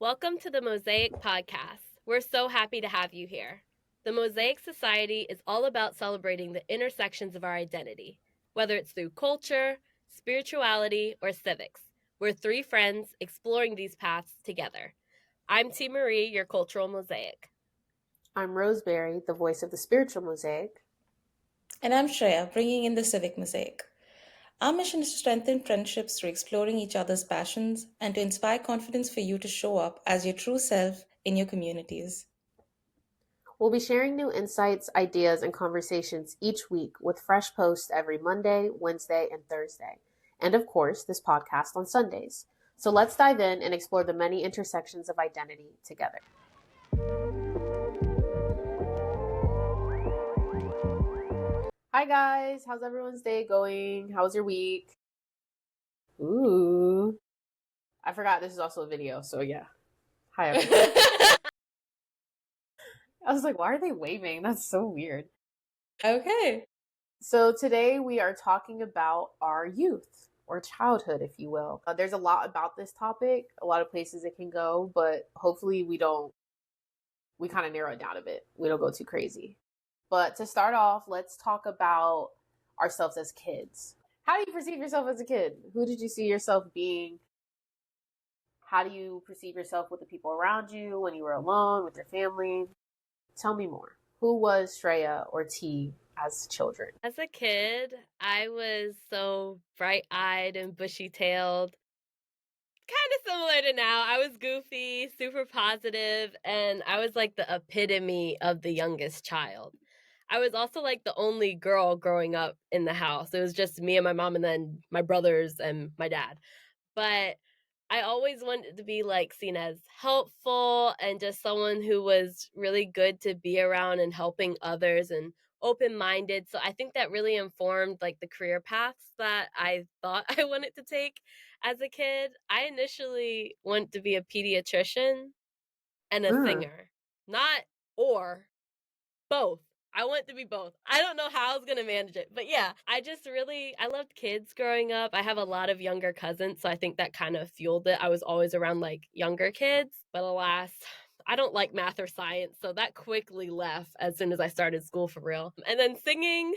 Welcome to the Mosaic podcast. We're so happy to have you here. The Mosaic Society is all about celebrating the intersections of our identity, whether it's through culture, spirituality, or civics. We're three friends exploring these paths together. I'm T. Marie, your cultural mosaic. I'm Roseberry, the voice of the spiritual mosaic. And I'm Shreya, bringing in the civic mosaic. Our mission is to strengthen friendships through exploring each other's passions and to inspire confidence for you to show up as your true self in your communities. We'll be sharing new insights, ideas, and conversations each week with fresh posts every Monday, Wednesday, and Thursday. And of course, this podcast on Sundays. So let's dive in and explore the many intersections of identity together. Hi guys, how's everyone's day going? How's your week? Ooh. I forgot this is also a video, so yeah. Hi everyone. I was like, why are they waving? That's so weird. Okay. So today we are talking about our youth or childhood, if you will. There's a lot about this topic, a lot of places it can go, but hopefully we kind of narrow it down a bit. We don't go too crazy. But to start off, let's talk about ourselves as kids. How do you perceive yourself as a kid? Who did you see yourself being? How do you perceive yourself with the people around you when you were alone, with your family? Tell me more. Who was Shreya or T as children? As a kid, I was so bright-eyed and bushy-tailed. Kind of similar to now. I was goofy, super positive, and I was like the epitome of the youngest child. I was also like the only girl growing up in the house. It was just me and my mom and then my brothers and my dad. But I always wanted to be like seen as helpful and just someone who was really good to be around and helping others and open-minded. So I think that really informed like the career paths that I thought I wanted to take as a kid. I initially wanted to be a pediatrician and a singer. Not or, both. I want to be both. I don't know how I was going to manage it. But yeah, I loved kids growing up. I have a lot of younger cousins, so I think that kind of fueled it. I was always around like younger kids. But alas, I don't like math or science, so that quickly left as soon as I started school for real. And then singing,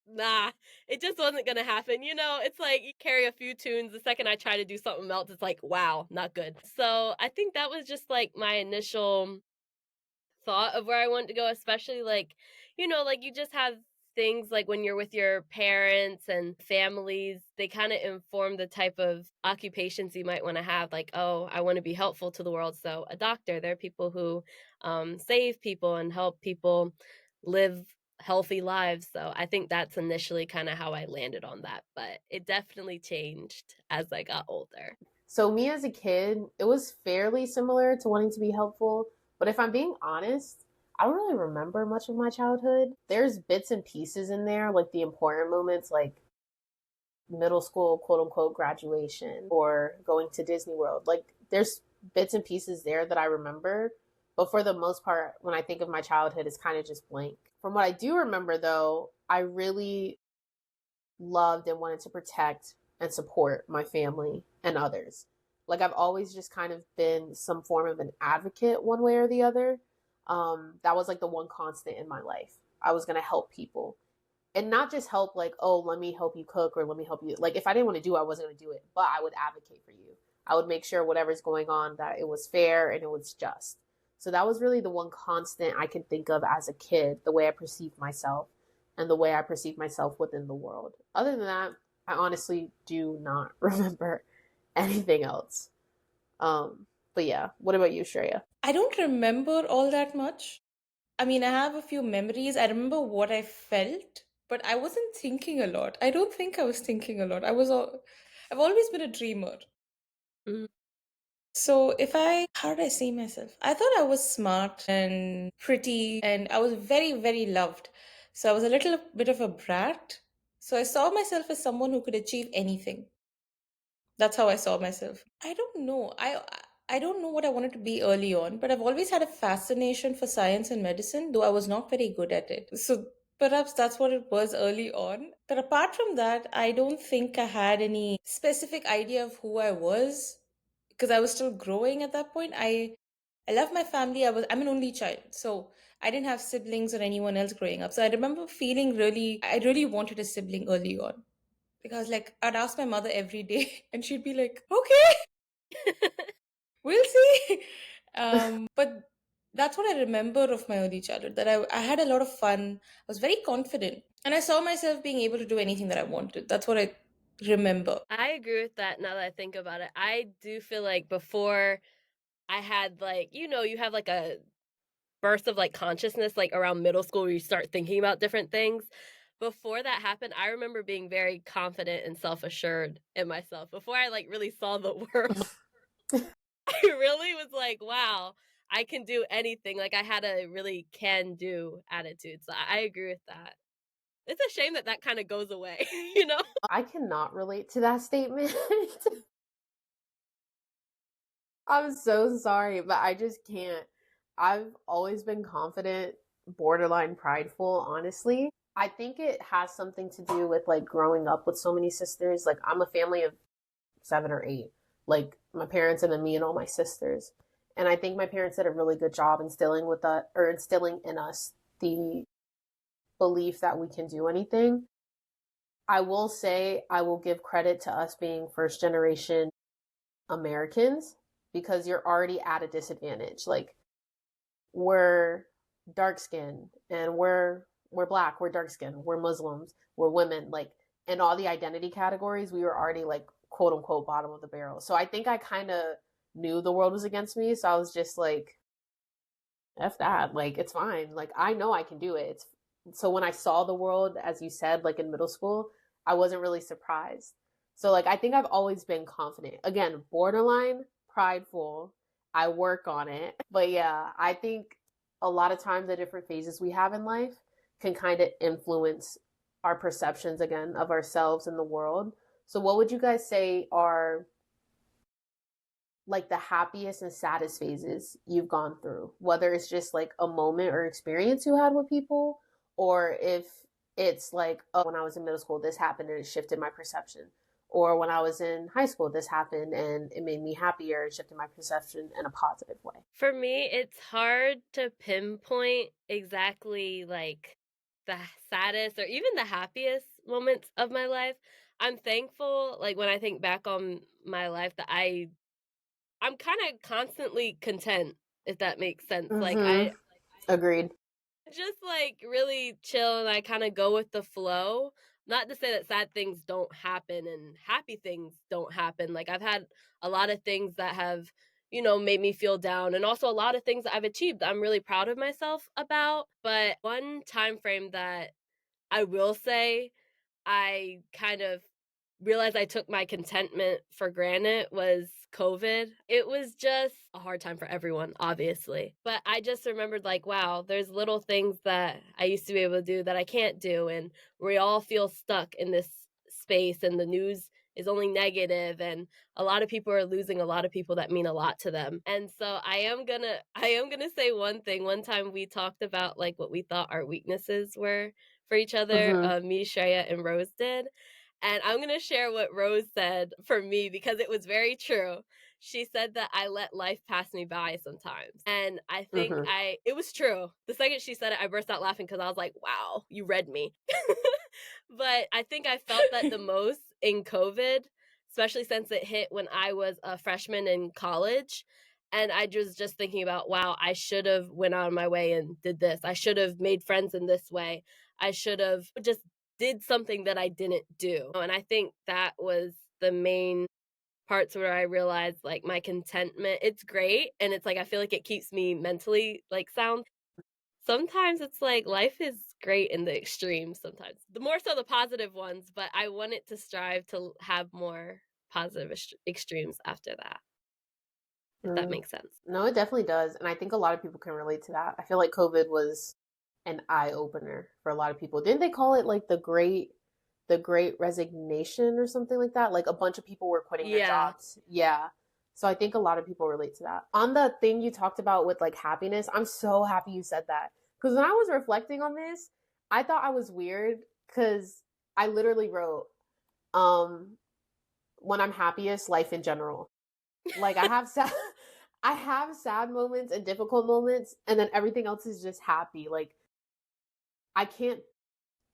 nah, it just wasn't gonna happen. You know, it's like you carry a few tunes. The second I try to do something else, it's like, wow, not good. So I think that was just like my initial thought of where I wanted to go, especially like, you know, like you just have things like when you're with your parents and families, they kind of inform the type of occupations you might want to have. Like, oh, I want to be helpful to the world. So a doctor, there are people who save people and help people live healthy lives. So I think that's initially kind of how I landed on that, but it definitely changed as I got older. So me as a kid, it was fairly similar to wanting to be helpful. But if I'm being honest, I don't really remember much of my childhood. There's bits and pieces in there, like the important moments, like middle school, quote unquote, graduation or going to Disney World. Like there's bits and pieces there that I remember. But for the most part, when I think of my childhood, it's kind of just blank. From what I do remember, though, I really loved and wanted to protect and support my family and others. Like I've always just kind of been some form of an advocate one way or the other. That was like the one constant in my life. I was going to help people and not just help like, oh, let me help you cook or let me help you. Like if I didn't want to do it, I wasn't going to do it, but I would advocate for you. I would make sure whatever's going on that it was fair and it was just. So that was really the one constant I can think of as a kid, the way I perceived myself and the way I perceive myself within the world. Other than that, I honestly do not remember anything else. But yeah, what about you, Shreya? I don't remember all that much. I mean, I have a few memories. I remember what I felt, but I wasn't thinking a lot. I don't think I was thinking a lot. I've always been a dreamer. Mhm. So how did I see myself? I thought I was smart and pretty, and I was very, very loved. So I was a little bit of a brat. So I saw myself as someone who could achieve anything. That's how I saw myself. I don't know. I don't know what I wanted to be early on, but I've always had a fascination for science and medicine, though I was not very good at it. So perhaps that's what it was early on. But apart from that, I don't think I had any specific idea of who I was, because I was still growing at that point. I love my family. I'm an only child, so I didn't have siblings or anyone else growing up. So I remember feeling I really wanted a sibling early on, because like I'd ask my mother every day, and she'd be like, "Okay, we'll see." But that's what I remember of my early childhood. That I had a lot of fun. I was very confident, and I saw myself being able to do anything that I wanted. That's what I remember. I agree with that now that I think about it. I do feel like before I had like, you have like a burst of like consciousness like around middle school where you start thinking about different things. Before that happened, I remember being very confident and self-assured in myself. Before I like really saw the world, I really was like, wow, I can do anything. Like I had a really can do attitude. So I agree with that. It's a shame that that kind of goes away, you know? I cannot relate to that statement. I'm so sorry, but I just can't. I've always been confident, borderline prideful, honestly. I think it has something to do with like growing up with so many sisters. Like, I'm a family of 7 or 8, like my parents and then me and all my sisters. And I think my parents did a really good job instilling with us or instilling in us the belief that we can do anything. I will say I will give credit to us being first generation Americans because you're already at a disadvantage. Like, we're dark skinned and we're black, we're dark skinned, we're Muslims, we're women, like in all the identity categories, we were already like quote unquote bottom of the barrel. So I think I kind of knew the world was against me. So I was just like, F that. Like, it's fine. Like, I know I can do it. So when I saw the world, as you said, like in middle school, I wasn't really surprised. So, like, I think I've always been confident. Again, borderline prideful. I work on it. But yeah, I think a lot of times the different phases we have in life can kind of influence our perceptions again of ourselves and the world. So, what would you guys say are like the happiest and saddest phases you've gone through, whether it's just like a moment or experience you had with people, or if it's like, oh, when I was in middle school, this happened and it shifted my perception. Or when I was in high school, this happened and it made me happier and shifted my perception in a positive way. For me, it's hard to pinpoint exactly like the saddest or even the happiest moments of my life. I'm thankful, like when I think back on my life, that I'm kind of constantly content, if that makes sense. Like Mm-hmm. Agreed. just like really chill and I kind of go with the flow. Not to say that sad things don't happen and happy things don't happen. Like I've had a lot of things that have, made me feel down and also a lot of things that I've achieved I'm really proud of myself about. But one time frame that I will say I kind of realized I took my contentment for granted was COVID. It was just a hard time for everyone, obviously. But I just remembered, like, wow, there's little things that I used to be able to do that I can't do. And we all feel stuck in this space, and the news is only negative and a lot of people are losing a lot of people that mean a lot to them. And so I am gonna say one thing. One time we talked about like what we thought our weaknesses were for each other, Mm-hmm. me, Shreya, and Rose did. And I'm going to share what Rose said for me because it was very true. She said that I let life pass me by sometimes. And I think Mm-hmm. it was true. The second she said it, I burst out laughing because I was like, wow, you read me. But I think I felt that the most in COVID, especially since it hit when I was a freshman in college. And I was just thinking about, wow, I should have went out of my way and did this. I should have made friends in this way. I should have just did something that I didn't do. And I think that was the main parts where I realized like my contentment, it's great. And it's like, I feel like it keeps me mentally like sound. Sometimes it's like life is great in the extremes sometimes. The more so the positive ones, but I want it to strive to have more positive extremes after that, if that Mm. makes sense. No, it definitely does. And I think a lot of people can relate to that. I feel like COVID was an eye opener for a lot of people. Didn't they call it like the great resignation or something like that? Like a bunch of people were quitting their Yeah. jobs. Yeah. So I think a lot of people relate to that. On the thing you talked about with like happiness, I'm so happy you said that. Because when I was reflecting on this, I thought I was weird because I literally wrote, um, when I'm happiest, life in general. Like I have sad I have sad moments and difficult moments and then everything else is just happy. Like I can't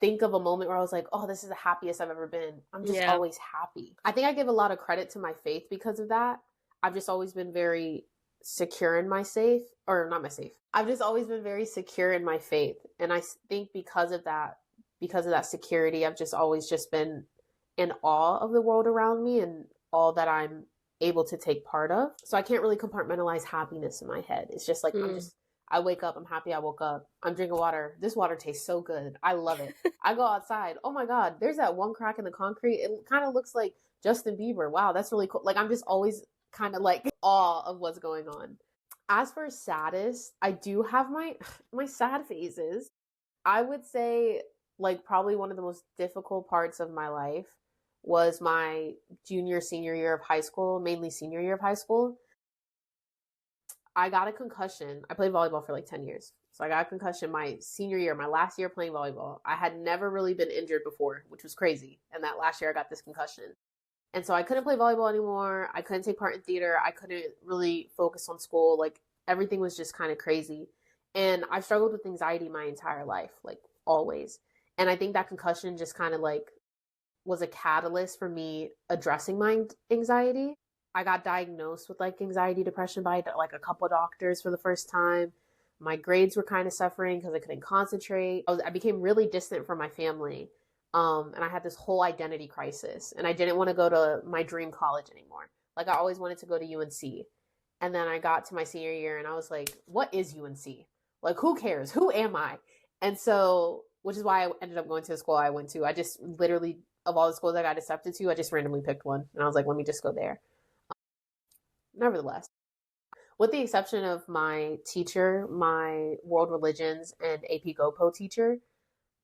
think of a moment where I was like, "Oh, this is the happiest I've ever been." I'm just Yeah. always happy. I think I give a lot of credit to my faith because of that. I've just always been very secure in my safe or not my safe. I've just always been very secure in my faith, and I think because of that security, I've just always just been in awe of the world around me and all that I'm able to take part of. So I can't really compartmentalize happiness in my head. It's just like Mm. I wake up, I'm happy I woke up. I'm drinking water. This water tastes so good. I love it. I go outside. Oh my God, there's that one crack in the concrete. It kind of looks like Justin Bieber. Wow, that's really cool. Like I'm just always kind of like awe of what's going on. As for saddest, I do have my sad phases. I would say like probably one of the most difficult parts of my life was my junior senior year of high school, mainly senior year of high school. I got a concussion. I played volleyball for like 10 years. So I got a concussion my senior year, my last year playing volleyball. I had never really been injured before, which was crazy. And that last year I got this concussion. And so I couldn't play volleyball anymore. I couldn't take part in theater. I couldn't really focus on school. Like everything was just kind of crazy. And I've struggled with anxiety my entire life, like always. And I think that concussion just kind of like was a catalyst for me addressing my anxiety. I got diagnosed with like anxiety depression by like a couple of doctors for the first time. My grades were kind of suffering because I couldn't concentrate. I became really distant from my family. And I had this whole identity crisis and I didn't want to go to my dream college anymore. Like I always wanted to go to UNC. And then I got to my senior year and I was like, what is UNC? Like, who cares? Who am I? And so, which is why I ended up going to the school I went to. I just literally, of all the schools I got accepted to, I just randomly picked one. And I was like, let me just go there. Nevertheless, with the exception of my teacher, my world religions and AP GoPo teacher,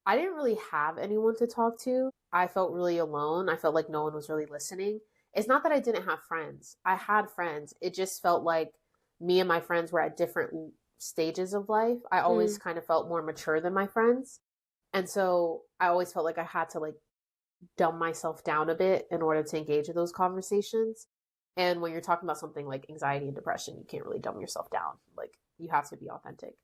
I didn't really have anyone to talk to. I felt really alone. I felt like no one was really listening. It's not that I didn't have friends. I had friends. It just felt like me and my friends were at different stages of life. I always Mm. kind of felt more mature than my friends. And so I always felt like I had to like dumb myself down a bit in order to engage in those conversations. And when you're talking about something like anxiety and depression, you can't really dumb yourself down. Like you have to be authentic.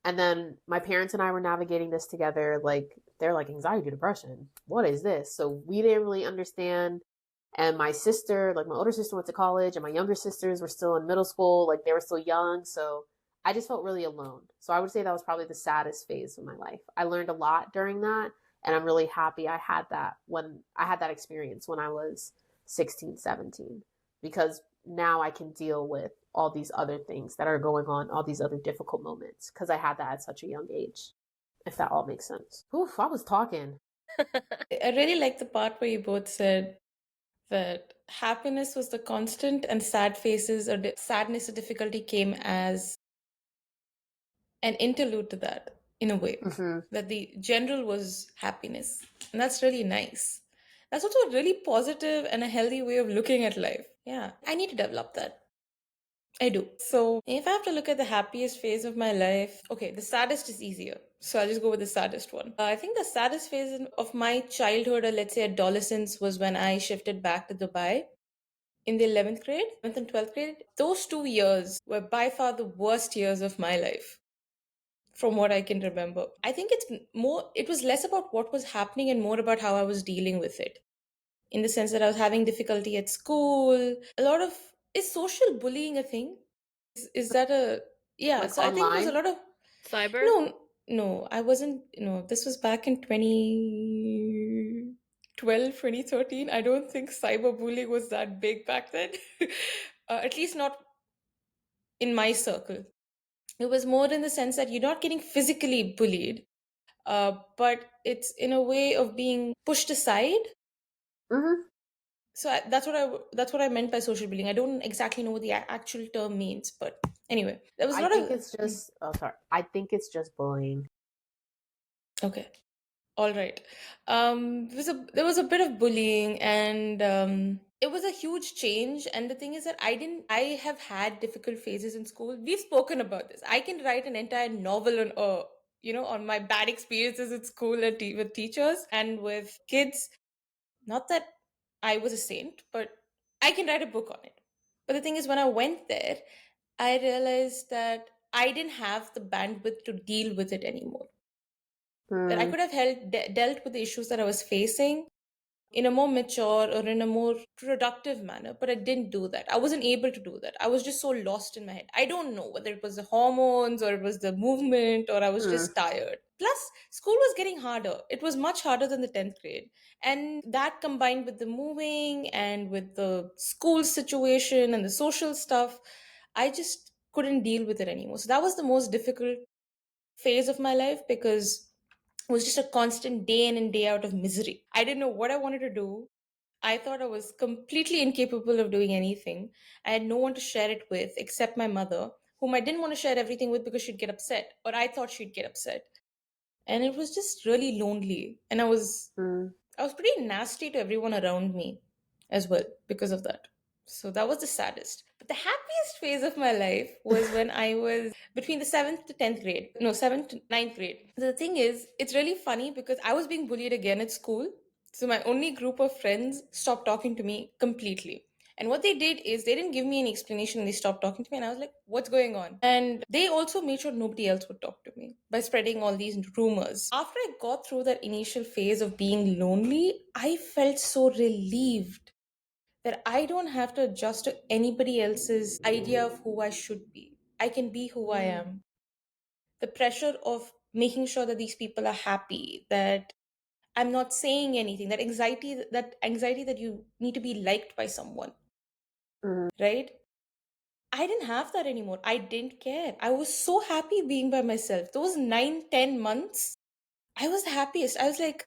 And then my parents and I were navigating this together. Like they're like anxiety, depression. What is this? So we didn't really understand. And my sister, like my older sister went to college and my younger sisters were still in middle school. Like they were still young. So I just felt really alone. So I would say that was probably the saddest phase of my life. I learned a lot during that. And I'm really happy I had that when I had that experience when I was 16, 17, because now I can deal with all these other things that are going on, all these other difficult moments, because I had that at such a young age, if that all makes sense. Oof, I was talking. I really like the part where you both said that happiness was the constant and sad faces or sadness or difficulty came as an interlude to that in a way. Mm-hmm. That the general was happiness. And that's really nice. That's also a really positive and a healthy way of looking at life. Yeah, I need to develop that. I do. So, if I have to look at the happiest phase of my life, okay, the saddest is easier. So, I'll just go with the saddest one. I think the saddest phase of my childhood, or let's say adolescence, was when I shifted back to Dubai in the 11th grade, 11th and 12th grade. Those 2 years were by far the worst years of my life from what I can remember. I think it was less about what was happening and more about how I was dealing with it. In the sense that I was having difficulty at school. A lot of, is social bullying a thing? Is that a, yeah, Like so I think there was a online. lot of, Cyber? no, no, I wasn't, this was back in 2012, 2013. I don't think cyberbullying was that big back then. At least not in my circle. It was more in the sense that you're not getting physically bullied, but it's in a way of being pushed aside. Mm-hmm. So that's what I meant by social bullying. I don't exactly know what the actual term means, but anyway, there was a I lot think of it's just, oh, sorry. I think it's just bullying. okay, all right. There was a bit of bullying, and it was a huge change. And the thing is that I have had difficult phases in school. We've spoken about this. I can write an entire novel on on my bad experiences at school and with teachers and with kids. Not that I was a saint, but I can write a book on it. But the thing is, when I went there, I realized that I didn't have the bandwidth to deal with it anymore. That I Mm, could have dealt with the issues that I was facing in a more mature or in a more productive manner, but I didn't do that. I wasn't able to do that. I was just so lost in my head. I don't know whether it was the hormones or it was the movement or I was mm, just tired. Plus, school was getting harder. It was much harder than the 10th grade. And that combined with the moving and with the school situation and the social stuff, I just couldn't deal with it anymore. So that was the most difficult phase of my life because it was just a constant day in and day out of misery. I didn't know what I wanted to do. I thought I was completely incapable of doing anything. I had no one to share it with except my mother, whom I didn't want to share everything with because she'd get upset, or I thought she'd get upset. And it was just really lonely. And mm. I was pretty nasty to everyone around me as well because of that. So that was the saddest. But the happiest phase of my life was when I was between the 7th to 10th grade. No, 7th to 9th grade. The thing is, it's really funny because I was being bullied again at school. So my only group of friends stopped talking to me completely. And what they did is they didn't give me any explanation. They stopped talking to me, and I was like, what's going on? And they also made sure nobody else would talk to me by spreading all these rumors. After I got through that initial phase of being lonely, I felt so relieved that I don't have to adjust to anybody else's idea of who I should be. I can be who I am. The pressure of making sure that these people are happy, that I'm not saying anything, that anxiety that you need to be liked by someone, Mm. right? I didn't have that anymore. I didn't care. I was so happy being by myself. Those 9, 10 months, I was the happiest. I was like,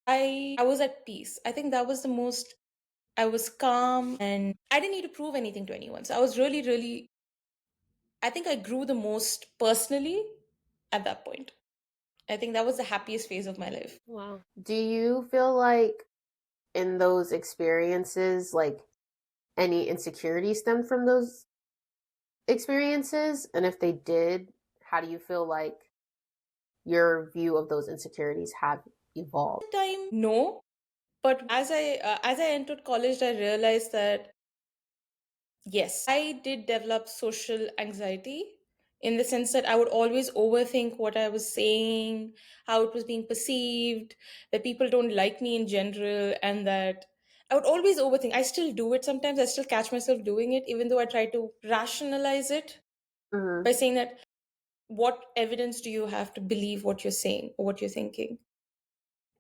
I was at peace. I think that was the most, I was calm and I didn't need to prove anything to anyone. So I was really, really, I think I grew the most personally at that point. I think that was the happiest phase of my life. Wow. Do you feel like in those experiences, like any insecurity stemmed from those experiences? And if they did, how do you feel like your view of those insecurities have evolved? At the time, no. But as I entered college, I realized that yes, I did develop social anxiety in the sense that I would always overthink what I was saying, how it was being perceived, that people don't like me in general, and that I would always overthink. I still do it sometimes. I still catch myself doing it, even though I try to rationalize it Mm-hmm. by saying that what evidence do you have to believe what you're saying or what you're thinking?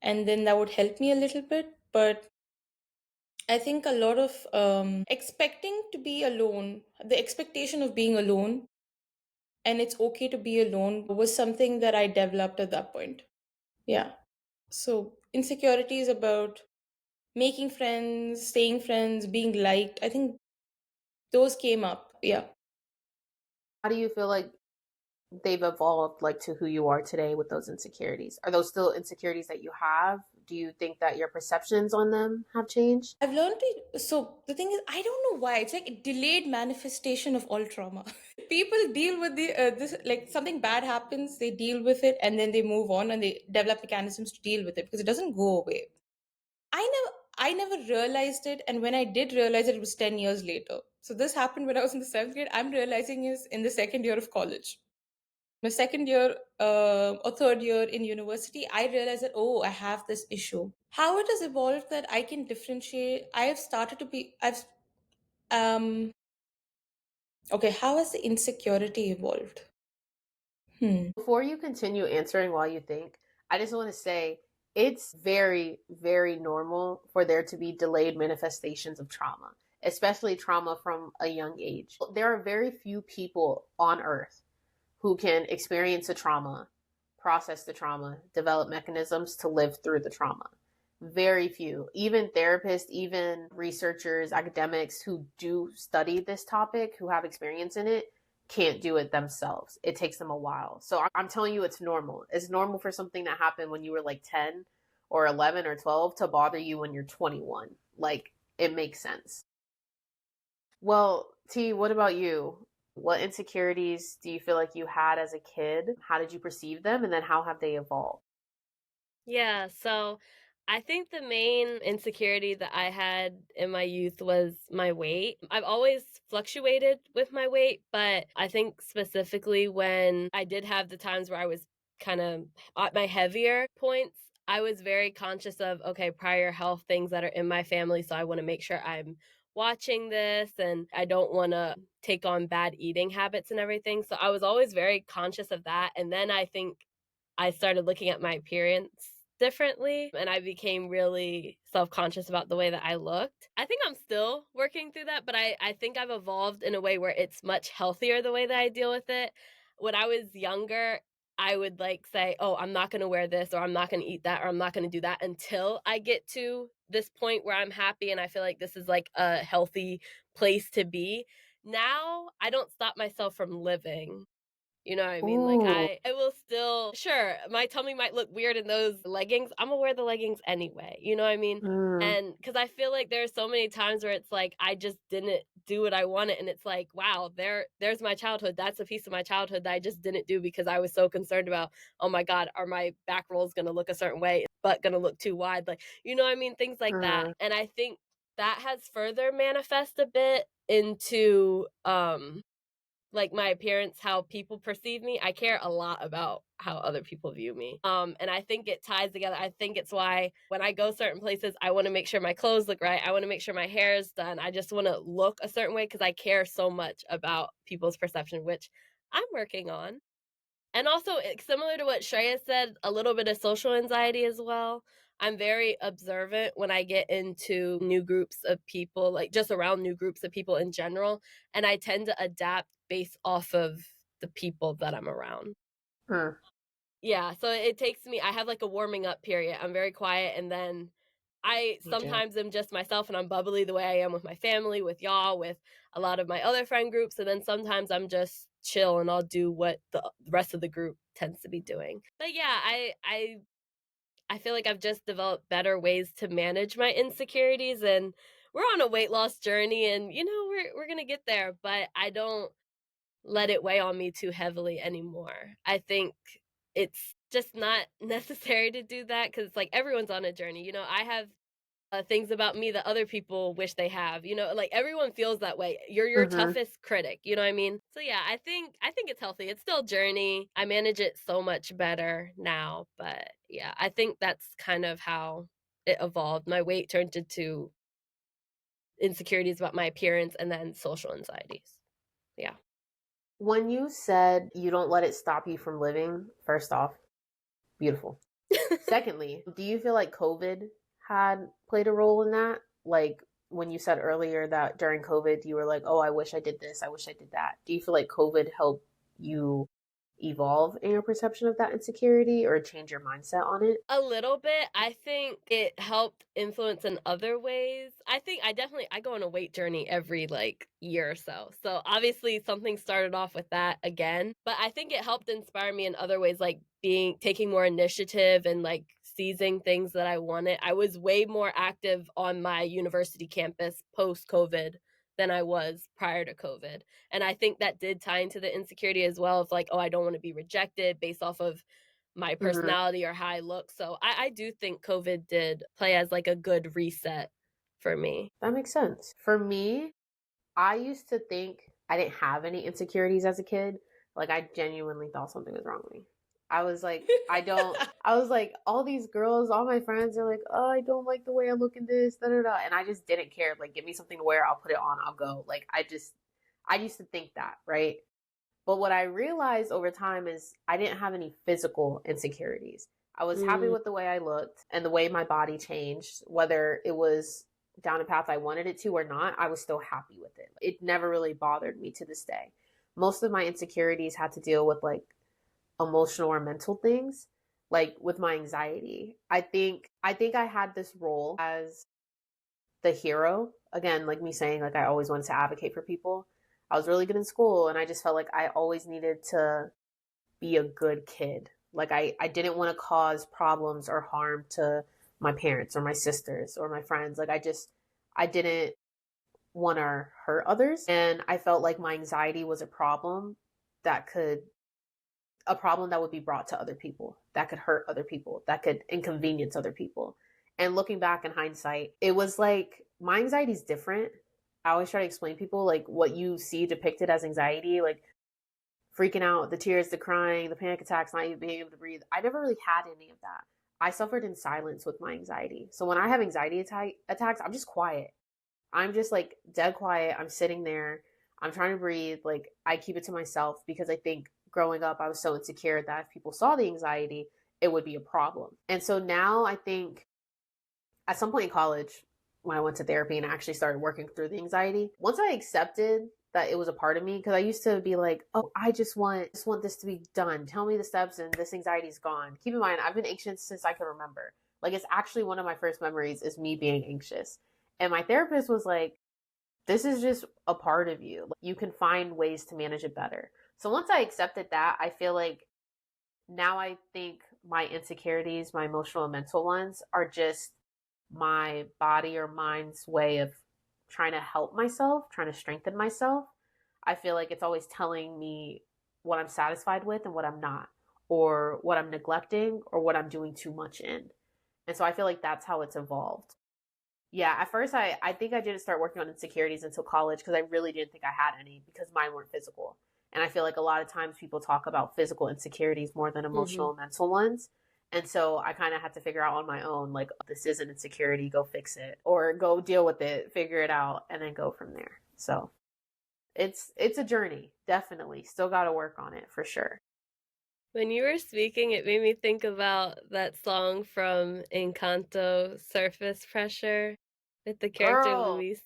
And then that would help me a little bit. But I think a lot of expecting to be alone, the expectation of being alone, and it's okay to be alone was something that I developed at that point. Yeah. So insecurity is about making friends, staying friends, being liked. I think those came up. Yeah. How do you feel like they've evolved like to who you are today with those insecurities? Are those still insecurities that you have? Do you think that your perceptions on them have changed? I've learned to, so the thing is, I don't know why. It's like a delayed manifestation of all trauma. People deal with this, like something bad happens, they deal with it, and then they move on and they develop mechanisms to deal with it because it doesn't go away. I never realized it, and when I did realize it, it was 10 years later. So this happened when I was in the 7th grade. I'm realizing is in the second year of college. My second year or third year in university, I realized that, oh, I have this issue. How it has evolved that I can differentiate. I have started to be, I've, um, okay, how has the insecurity evolved? Hmm. Before you continue answering while you think, I just want to say it's very, very normal for there to be delayed manifestations of trauma, especially trauma from a young age. There are very few people on earth who can experience a trauma, process the trauma, develop mechanisms to live through the trauma. Very few. Even therapists, even researchers, academics who do study this topic, who have experience in it, can't do it themselves. It takes them a while. So I'm telling you, it's normal. It's normal for something that happened when you were like 10 or 11 or 12 to bother you when you're 21. Like, it makes sense. Well, T, what about you? What insecurities do you feel like you had as a kid? How did you perceive them? And then how have they evolved? Yeah, so I think the main insecurity that I had in my youth was my weight. I've always fluctuated with my weight, but I think specifically when I did have the times where I was kind of at my heavier points, I was very conscious of, okay, prior health things that are in my family. So I want to make sure I'm watching this and I don't want to take on bad eating habits and everything. So I was always very conscious of that. And then I think I started looking at my appearance differently and I became really self-conscious about the way that I looked. I think I'm still working through that, but I think I've evolved in a way where it's much healthier the way that I deal with it. When I was younger, I would like say, "Oh, I'm not going to wear this or I'm not going to eat that or I'm not going to do that until I get to this point where I'm happy and I feel like this is like a healthy place to be." Now, I don't stop myself from living. You know what I mean? Like Ooh. I will still sure, my tummy might look weird in those leggings. I'm gonna wear the leggings anyway. You know what I mean? Mm, And because I feel like there are so many times where it's like I just didn't do what I wanted, and it's like, wow, there's my childhood. That's a piece of my childhood that I just didn't do because I was so concerned about, oh my God, are my back rolls gonna look a certain way, butt gonna look too wide? Like, you know what I mean? Things like that. mm, And I think that has further manifest a bit into like my appearance, how people perceive me. I care a lot about how other people view me. And I think it ties together. I think it's why when I go certain places, I want to make sure my clothes look right. I want to make sure my hair is done. I just want to look a certain way because I care so much about people's perception, which I'm working on. And also, similar to what Shreya said, a little bit of social anxiety as well. I'm very observant when I get into new groups of people, like just around new groups of people in general. And I tend to adapt based off of the people that I'm around. mm. Yeah, so it takes me, I have like a warming up period. I'm very quiet and then I Me too. sometimes am just myself and I'm bubbly the way I am with my family, with y'all, with a lot of my other friend groups. And then sometimes I'm just chill and I'll do what the rest of the group tends to be doing. But yeah, I feel like I've just developed better ways to manage my insecurities and we're on a weight loss journey and you know we're going to get there, but I don't let it weigh on me too heavily anymore. I think it's just not necessary to do that because like everyone's on a journey. You know, I have things about me that other people wish they have. You know, like everyone feels that way. You're your Mm-hmm. toughest critic. You know what I mean? So yeah, I think it's healthy. It's still a journey. I manage it so much better now, but yeah, I think that's kind of how it evolved. My weight turned into insecurities about my appearance and then social anxieties. Yeah. When you said you don't let it stop you from living, first off, beautiful. Secondly, do you feel like COVID had played a role in that? Like when you said earlier that during COVID you were like, "Oh, I wish I did this. I wish I did that." Do you feel like COVID helped you evolve in your perception of that insecurity or change your mindset on it? A little bit. I think it helped influence in other ways. I think I go on a weight journey every like year or so. So obviously something started off with that again, but I think it helped inspire me in other ways like being taking more initiative and like seizing things that I wanted. I was way more active on my university campus post COVID than I was prior to COVID. And I think that did tie into the insecurity as well of like, oh, I don't want to be rejected based off of my Mm-hmm. personality or how I look. So I do think COVID did play as like a good reset for me. That makes sense. For me, I used to think I didn't have any insecurities as a kid. Like I genuinely thought something was wrong with me. I was like, I don't. I was like, all these girls, all my friends are like, oh, I don't like the way I look in this, da da da, and I just didn't care. Like, give me something to wear, I'll put it on, I'll go. Like, I used to think that, right? But what I realized over time is I didn't have any physical insecurities. I was happy Mm, with the way I looked and the way my body changed, whether it was down a path I wanted it to or not, I was still happy with it. It never really bothered me to this day. Most of my insecurities had to deal with like emotional or mental things, like with my anxiety. I think I had this role as the hero. Again, like me saying like I always wanted to advocate for people. I was really good in school and I just felt like I always needed to be a good kid. Like I didn't want to cause problems or harm to my parents or my sisters or my friends. Like I didn't want to hurt others. And I felt like my anxiety was that could a problem that would be brought to other people, that could hurt other people, that could inconvenience other people. And looking back in hindsight, it was like my anxiety is different. I always try to explain people like what you see depicted as anxiety, like freaking out, the tears, the crying, the panic attacks, not even being able to breathe. I never really had any of that. I suffered in silence with my anxiety. So when I have anxiety attacks, I'm just quiet. I'm just like dead quiet. I'm sitting there. I'm trying to breathe. Like I keep it to myself because I think growing up, I was so insecure that if people saw the anxiety, it would be a problem. And so now I think at some point in college, when I went to therapy and I actually started working through the anxiety, once I accepted that it was a part of me, because I used to be like, oh, I just want this to be done. Tell me the steps and this anxiety is gone. Keep in mind, I've been anxious since I can remember. Like it's actually one of my first memories is me being anxious. And my therapist was like, this is just a part of you. You can find ways to manage it better. So once I accepted that, I feel like now I think my insecurities, my emotional and mental ones, are just my body or mind's way of trying to help myself, trying to strengthen myself. I feel like it's always telling me what I'm satisfied with and what I'm not, or what I'm neglecting, or what I'm doing too much in. And so I feel like that's how it's evolved. Yeah, at first I think I didn't start working on insecurities until college because I really didn't think I had any because mine weren't physical. And I feel like a lot of times people talk about physical insecurities more than Mhm. emotional and mental ones. And so I kind of had to figure out on my own, like, oh, this is an insecurity, go fix it, or go deal with it, figure it out, and then go from there. So it's a journey, definitely. Still got to work on it for sure. When you were speaking, it made me think about that song from Encanto, Surface Pressure, with the character Girl, Luis.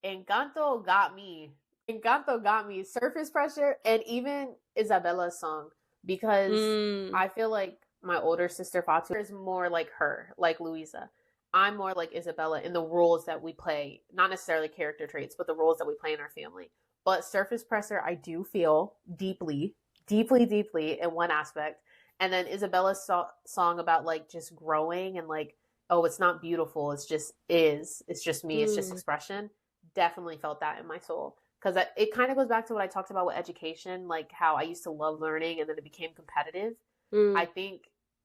Encanto got me. Encanto got me. Surface Pressure and even Isabella's song because Mm, I feel like my older sister Fatu is more like her, like Luisa. I'm more like Isabella in the roles that we play, not necessarily character traits, but the roles that we play in our family. But Surface Pressure, I do feel deeply, deeply, deeply in one aspect. And then Isabella's song about like just growing and like, oh, it's not beautiful. It's just is. It's just me. It's just mm, expression. Definitely felt that in my soul because it kind of goes back to what I talked about with education, like how I used to love learning and then it became competitive. I mm, think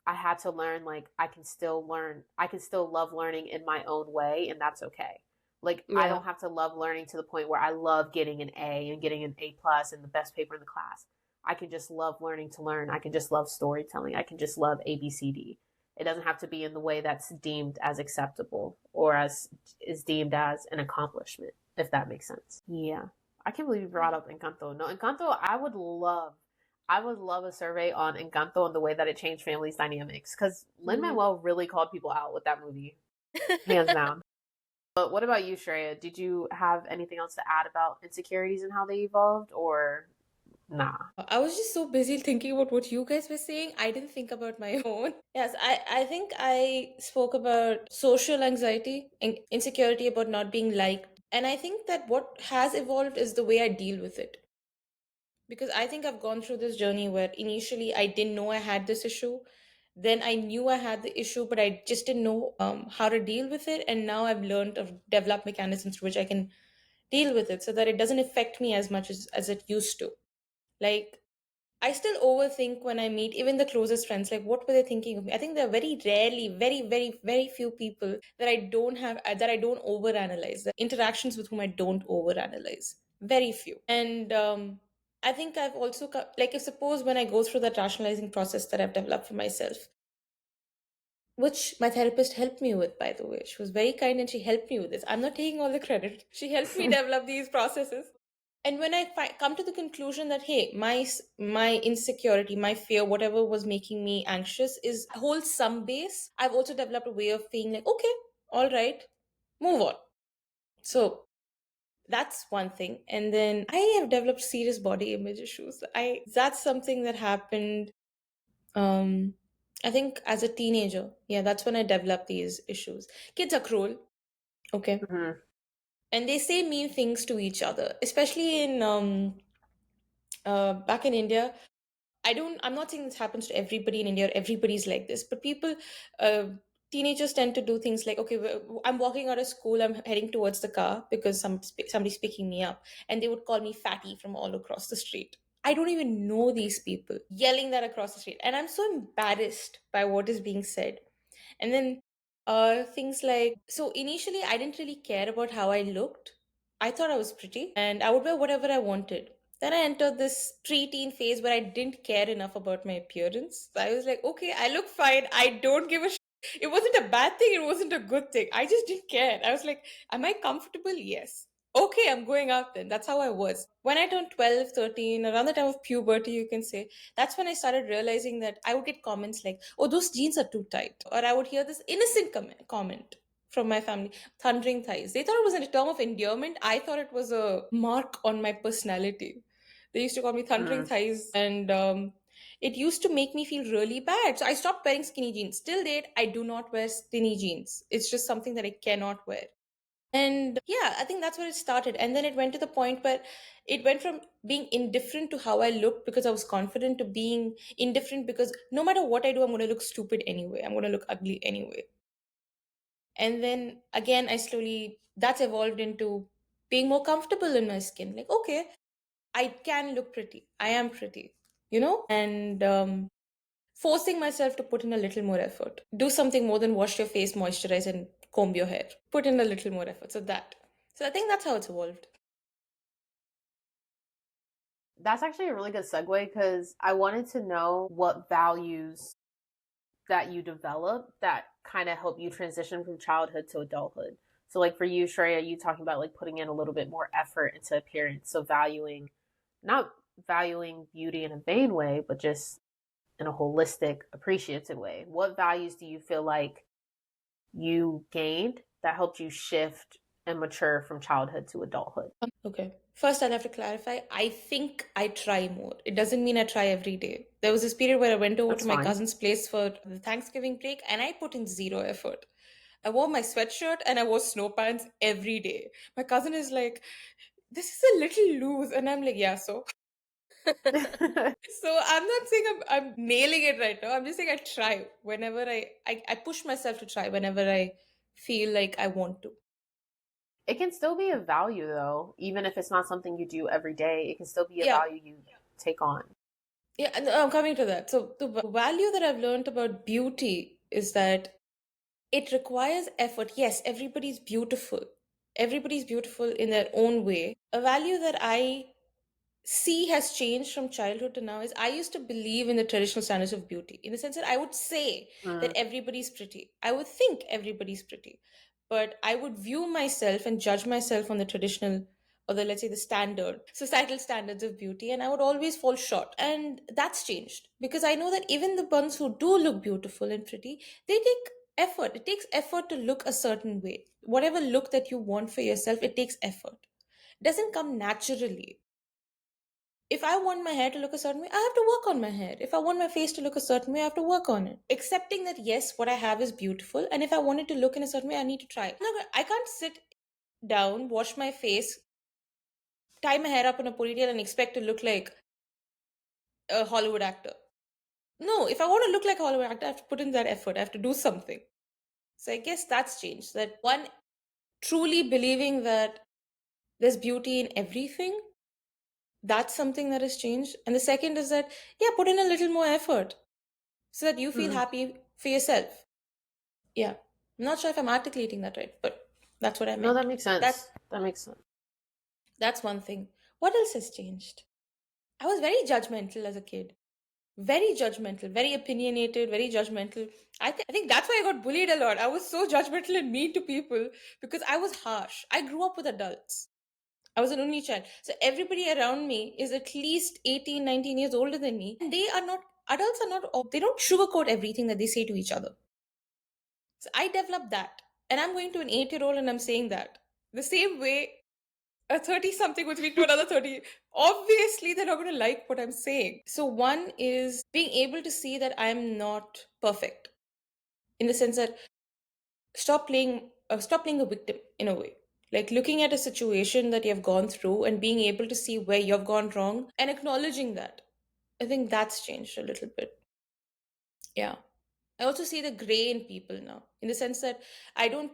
I had to learn like I can still learn, I can still love learning in my own way, and that's okay. Like I yeah. don't have to love learning to the point where I love getting an A and getting an A plus and the best paper in the class. I can just love learning to learn. I can just love storytelling. I can just love ABCD. It doesn't have to be in the way that's deemed as acceptable or as is deemed as an accomplishment, if that makes sense. Yeah. I can't believe you brought up Encanto. No, Encanto, I would love a survey on Encanto and the way that it changed families' dynamics because Lin Mhm. Manuel really called people out with that movie, hands down. But what about you, Shreya? Did you have anything else to add about insecurities and how they evolved, or nah? I was just so busy thinking about what you guys were saying. I didn't think about my own. Yes, I think I spoke about social anxiety and insecurity about not being liked. And I think that what has evolved is the way I deal with it. Because I think I've gone through this journey where initially I didn't know I had this issue. Then I knew I had the issue, but I just didn't know how to deal with it. And now I've learned to develop mechanisms through which I can deal with it so that it doesn't affect me as much as it used to. Like, I still overthink when I meet even the closest friends. Like, what were they thinking of me? I think there are very rarely, very, very, very few people that I don't overanalyze. The interactions with whom I don't overanalyze. Very few. And I think I've also, like, if suppose when I go through that rationalizing process that I've developed for myself, which my therapist helped me with, by the way. She was very kind and she helped me with this. I'm not taking all the credit. She helped me develop these processes. And when I come to the conclusion that hey, my insecurity, my fear, whatever was making me anxious is holds some base, I've also developed a way of being like, okay, all right, move on. So that's one thing. And then I have developed serious body image issues. I That's something that happened um I think as a teenager. Yeah, that's when I developed these issues. Kids are cruel, okay? Mm-hmm. And they say mean things to each other, especially in back in India. I'm not saying this happens to everybody in India, or everybody's like this, but people, uh, teenagers tend to do things like, okay, I'm walking out of school, I'm heading towards the car because somebody's picking me up, and they would call me fatty from all across the street. I don't even know these people yelling that across the street, and I'm so embarrassed by what is being said. And then Things like, so initially I didn't really care about how I looked. I thought I was pretty and I would wear whatever I wanted. Then I entered this preteen phase where I didn't care enough about my appearance. So I was like, okay, I look fine. I don't give a it wasn't a bad thing, it wasn't a good thing. I just didn't care. I was like, am I comfortable? Yes. Okay, I'm going out then. That's how I was. When I turned 12, 13, around the time of puberty, you can say, that's when I started realizing that I would get comments like, oh, those jeans are too tight. Or I would hear this innocent comment from my family, thundering thighs. They thought it was a term of endearment. I thought it was a mark on my personality. They used to call me thundering Mm. thighs. And it used to make me feel really bad. So I stopped wearing skinny jeans. Till date, I do not wear skinny jeans. It's just something that I cannot wear. And yeah, I think that's where it started. And then it went to the point where it went from being indifferent to how I looked because I was confident to being indifferent because no matter what I do, I'm going to look stupid anyway. I'm going to look ugly anyway. And then again, that's evolved into being more comfortable in my skin. Like, okay, I can look pretty. I am pretty, And forcing myself to put in a little more effort. Do something more than wash your face, moisturize, and comb your hair. Put in a little more effort. So I think that's how it's evolved. That's actually a really good segue because I wanted to know what values that you develop that kind of help you transition from childhood to adulthood. So, like for you, Shreya, you talking about like putting in a little bit more effort into appearance. So, not valuing beauty in a vain way, but just in a holistic, appreciative way. What values do you feel like you gained that helped you shift and mature from childhood to adulthood? Okay. First, I'll have to clarify. I think I try more. It doesn't mean I try every day. There was this period where I went over to That's my fine. cousin's place for the Thanksgiving break and I put in zero effort. I wore my sweatshirt and I wore snow pants every day. My cousin is like, this is a little loose. And I'm like, yeah, so. So I'm not saying I'm nailing it right now. I'm just saying I try whenever I push myself to try whenever I feel like I want to. It can still be a value though, even if it's not something you do every day. It can still be a Yeah. value you take on. Yeah, and I'm coming to that. So the value that I've learned about beauty is that it requires effort. Yes, everybody's beautiful. Everybody's beautiful in their own way. A value that I see has changed from childhood to now is I used to believe in the traditional standards of beauty in the sense that I would say that Mm. everybody's pretty. I would think everybody's pretty, but I would view myself and judge myself on the traditional or the, let's say, the standard societal standards of beauty, and I would always fall short. And that's changed because I know that even the ones who do look beautiful and pretty, they take effort. It takes effort to look a certain way. Whatever look that you want for yourself, it takes effort. It doesn't come naturally. If I want my hair to look a certain way, I have to work on my hair. If I want my face to look a certain way, I have to work on it. Accepting that yes, what I have is beautiful, and if I want it to look in a certain way, I need to try it. I can't sit down, wash my face, tie my hair up in a ponytail, and expect to look like a Hollywood actor. No, if I want to look like a Hollywood actor, I have to put in that effort. I have to do something. So I guess that's changed. That one, truly believing that there's beauty in everything, that's something that has changed. And the second is that, yeah, put in a little more effort so that you feel Mm. happy for yourself. Yeah. I'm not sure if I'm articulating that right, but that's what I No, that meant. makes That sense. That makes sense. that's one thing. What else has changed? I was very judgmental as a kid. Very judgmental, very opinionated, very judgmental. I think that's why I got bullied a lot. I was so judgmental and mean to people because I was harsh. I grew up with adults. I was an only child. So everybody around me is at least 18, 19 years older than me. And adults are not, they don't sugarcoat everything that they say to each other. So I developed that. And I'm going to an 8-year-old and I'm saying that. The same way a 30 something would speak to another 30. Obviously, they're not going to like what I'm saying. So, one is being able to see that I'm not perfect in the sense that stop playing a victim in a way. Like looking at a situation that you've gone through and being able to see where you've gone wrong and acknowledging that. I think that's changed a little bit. Yeah. I also see the gray in people now, in the sense that I don't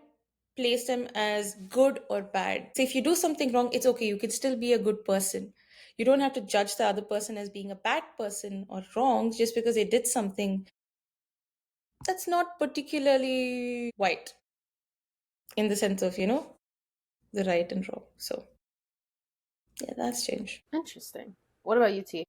place them as good or bad. So if you do something wrong, it's okay. You can still be a good person. You don't have to judge the other person as being a bad person or wrong just because they did something that's not particularly white in the sense of, the right and wrong. So, yeah, that's changed. Interesting. What about you, T?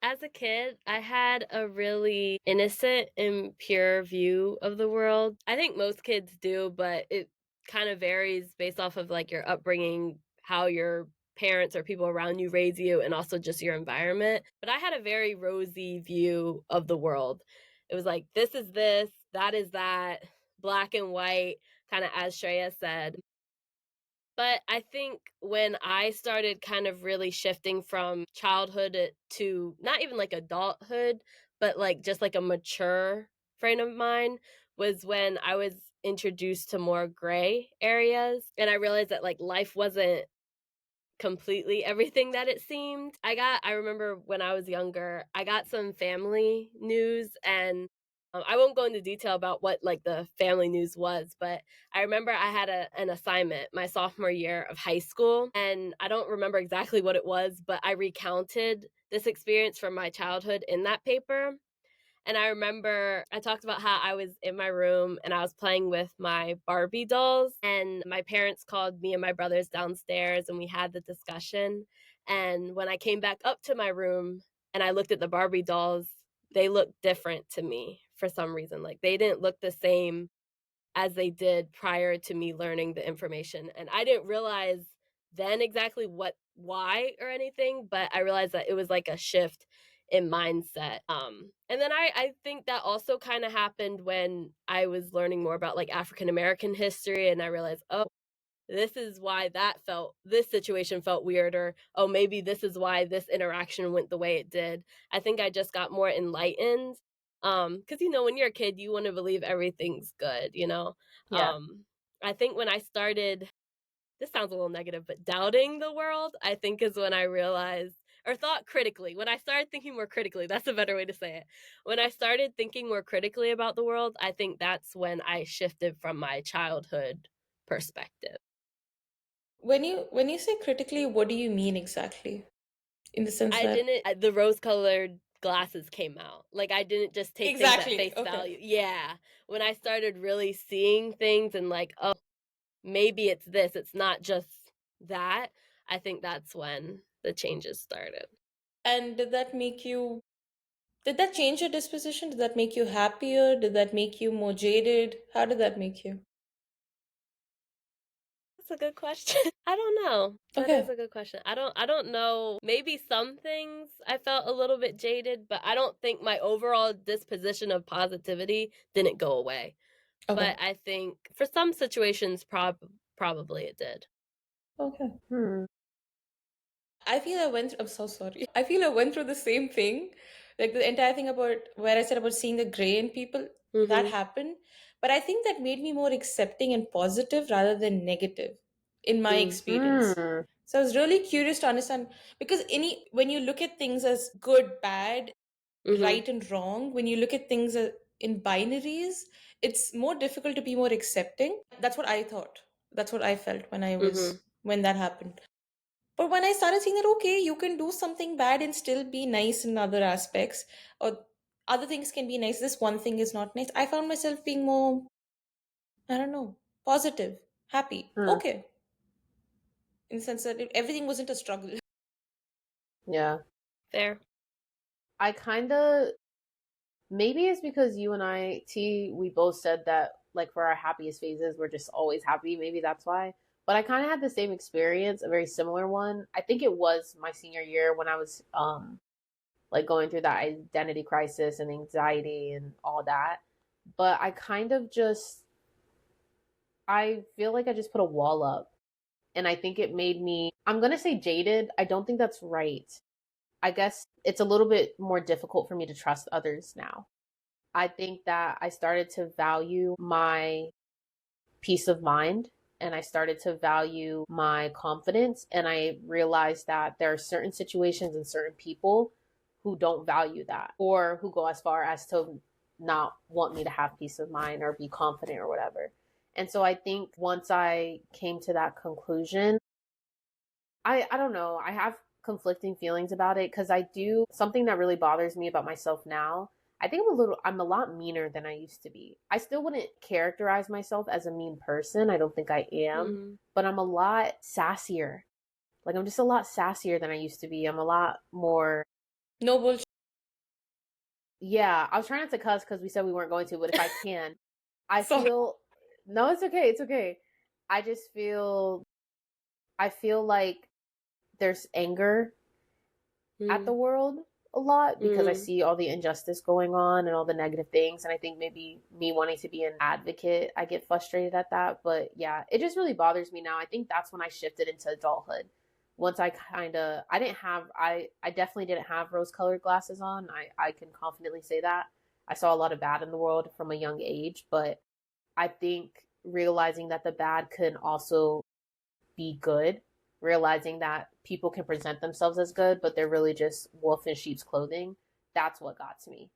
As a kid, I had a really innocent and pure view of the world. I think most kids do, but it kind of varies based off of like your upbringing, how your parents or people around you raise you, and also just your environment. But I had a very rosy view of the world. It was like, this, that is that, black and white, kind of as Shreya said. But I think when I started kind of really shifting from childhood to not even like adulthood, but like just like a mature frame of mind was when I was introduced to more gray areas. And I realized that like life wasn't completely everything that it seemed. I remember when I was younger, I got some family news and I won't go into detail about what like the family news was, but I remember I had an assignment my sophomore year of high school and I don't remember exactly what it was, but I recounted this experience from my childhood in that paper. And I remember I talked about how I was in my room and I was playing with my Barbie dolls. And my parents called me and my brothers downstairs and we had the discussion. And when I came back up to my room and I looked at the Barbie dolls, they looked different to me for some reason. Like they didn't look the same as they did prior to me learning the information. And I didn't realize then exactly why or anything, but I realized that it was like a shift in mindset. And then I think that also kind of happened when I was learning more about like African American history and I realized, oh, this is why this situation felt weird, or oh, maybe this is why this interaction went the way it did. I think I just got more enlightened. Because when you're a kid, you want to believe everything's good. Yeah. I think when I started, this sounds a little negative, but doubting the world, I think is when I realized or thought critically. When I started thinking more critically, that's a better way to say it. When I started thinking more critically about the world, I think that's when I shifted from my childhood perspective. When you say critically, what do you mean exactly? In the sense I that didn't the rose-colored glasses came out. Like I didn't just take things at exactly. face Okay. value. Yeah. When I started really seeing things and like, oh, maybe it's this, it's not just that. I think that's when the changes started. And did that change your disposition? Did that make you happier? Did that make you more jaded? How did that make you? That's a good question. I don't know. That is Okay. a good question. I don't know. Maybe some things I felt a little bit jaded, but I don't think my overall disposition of positivity didn't go away. Okay. But I think for some situations probably it did. Okay. Hmm. I'm so sorry. I feel I went through the same thing. Like the entire thing about where I said about seeing the gray in people, that Mhm. happened. But I think that made me more accepting and positive rather than negative in my Mm. experience. Hmm. So I was really curious to understand because when you look at things as good, bad, Mhm. right and wrong, when you look at things in binaries, it's more difficult to be more accepting. That's what I thought. That's what I felt Mhm. when that happened. But when I started seeing that, okay, you can do something bad and still be nice in other aspects, or other things can be nice, this one thing is not nice, I found myself being more, I don't know, positive, happy, Hmm. okay, in the sense that everything wasn't a struggle. Yeah. Fair. I kind of maybe it's because you and I, T, we both said that like for our happiest phases, we're just always happy. Maybe that's why. But I kind of had the same experience, a very similar one. I think it was my senior year when I was like going through that identity crisis and anxiety and all that. But I kind of just I feel like I just put a wall up and I think it made me I'm going to say jaded. I don't think that's right. I guess it's a little bit more difficult for me to trust others now. I think that I started to value my peace of mind and I started to value my confidence. And I realized that there are certain situations and certain people who don't value that or who go as far as to not want me to have peace of mind or be confident or whatever. And so I think once I came to that conclusion, I don't know, I have conflicting feelings about it because I do something that really bothers me about myself now. I think I'm a lot meaner than I used to be. I still wouldn't characterize myself as a mean person. I don't think I am, Mm. but I'm a lot sassier. Like I'm just a lot sassier than I used to be. I'm a lot more. No bullshit. Yeah, I was trying not to cuss because we said we weren't going to, but if I can, I Sorry. feel. No, it's okay. It's okay. I just feel. I feel like there's anger at the Mm. world a lot because I Mm. see all the injustice going on and all the negative things. And I think maybe me wanting to be an advocate, I get frustrated at that. But yeah, it just really bothers me now. I think that's when I shifted into adulthood. Once I definitely didn't have rose colored glasses on. I can confidently say that. I saw a lot of bad in the world from a young age, but I think realizing that the bad can also be good, realizing that people can present themselves as good, but they're really just wolf in sheep's clothing. That's what got to me.